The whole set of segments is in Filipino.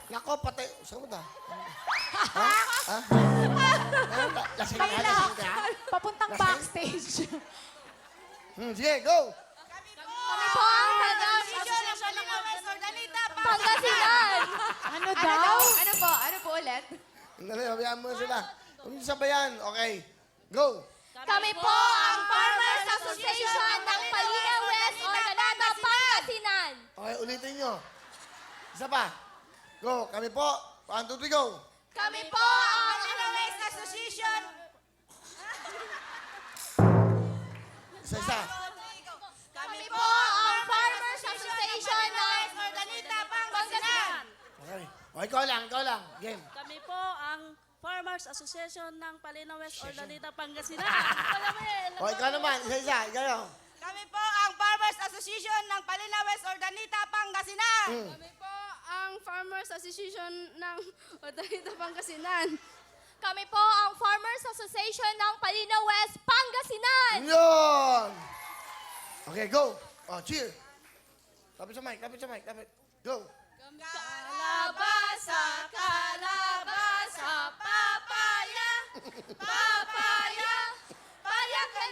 Nako, patay. Saan mo ta? Ha? Ha? Lasing Kami ka? na. Lasing ka? Papuntang backstage. Sige, go! Kami po ang Association ng West Ordalita, Pangasinan. Ano daw? Ano po? Ano po ulit? Dali, habayaan mo sila. Huwag niyo sabayan. Okay. Go! Kami po ang Farmers Association ng Palina West Ordalita, Pangasinan. Okay, ulitin nyo. Isa pa. Go. Kami po. 1, 2, 3, go. Kami po ang Palina West Association. Isa. Kami po ang Farmers Association ng West Ordalita, Pangasinan. Okay. Okay, ikaw lang. Game. Kami po ang Farmers Association ng Palina West Ordalita, Pangasinan. Okay, ikaw naman. Isa. Ikaw. Kami po ang Farmers Association ng Palina West Ordalita, Pangasinan. Kami po ang Farmers Association ng Ordalita, Pangasinan. Kami po ang Farmers Association ng Palina West, Pangasinan. Yun! Okay, go. Oh, cheer. Lapit sa mic. Go. Kalabasa, kalabasa, papaya, papaya, palyakan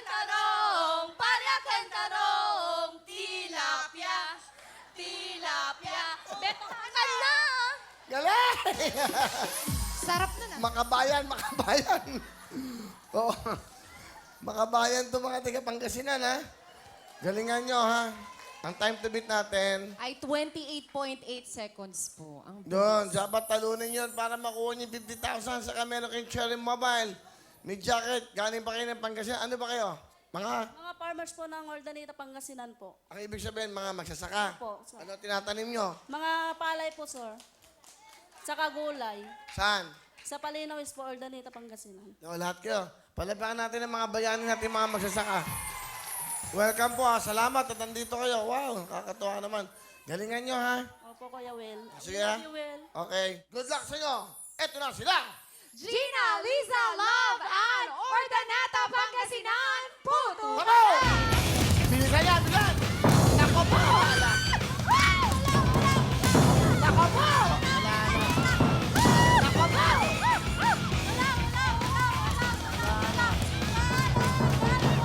tarong, tilapia, tilapia. Beto ka na! Galing! Sarap na na. Makabayan. Oo. Makabayan to mga taga Pangasinan, ha? Galingan nyo, ha? Ang time to beat natin, Ay 28.8 seconds po. Ang doon, dapat talunin yun para makuha niyo 50,000 sa meron kayong Cherry Mobile. May jacket, galing pa kayo ng Pangasinan. Ano ba kayo? Mga, Mga farmers po ng Ordalita, Pangasinan po. ang ibig sabihin, mga magsasaka. Opo, sir. Ano tinatanim nyo? Mga palay po, sir. Tsaka gulay. Saan? Sa Palina West po, Ordalita, Pangasinan. O, lahat kayo. Palapakan natin ang mga bayani natin, mga magsasaka. Welcome po, ha. Salamat at nandito kayo. Wow, kakatuwa naman. Galingan nyo, ha? Opo, Kuya Will. Sige, ha? Thank you, Will. Okay. Good luck sa inyo. Eto na sila. Gina, Liza, Love, and Ordaneta, Pangasinan, Puto! Tamo! Bilisan yan, bilisan! Nako po! Nako po! Nako po!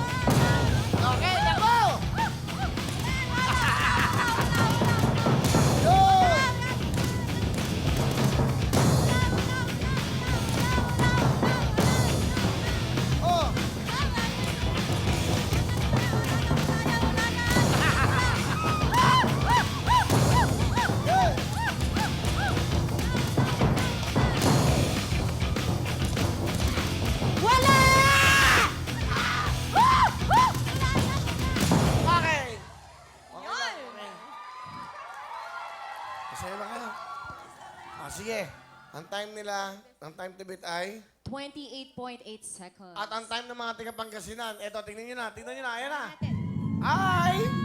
Okay, nako! Yun! Oh! Yun! Wala! Okay! Okay. Masaya ba kayo? Sige. Ang time nila, ang time to beat ay... 28.8 seconds. At ang time ng mga taga Pangasinan, eto, tingnan nyo na, ayan na. Ay!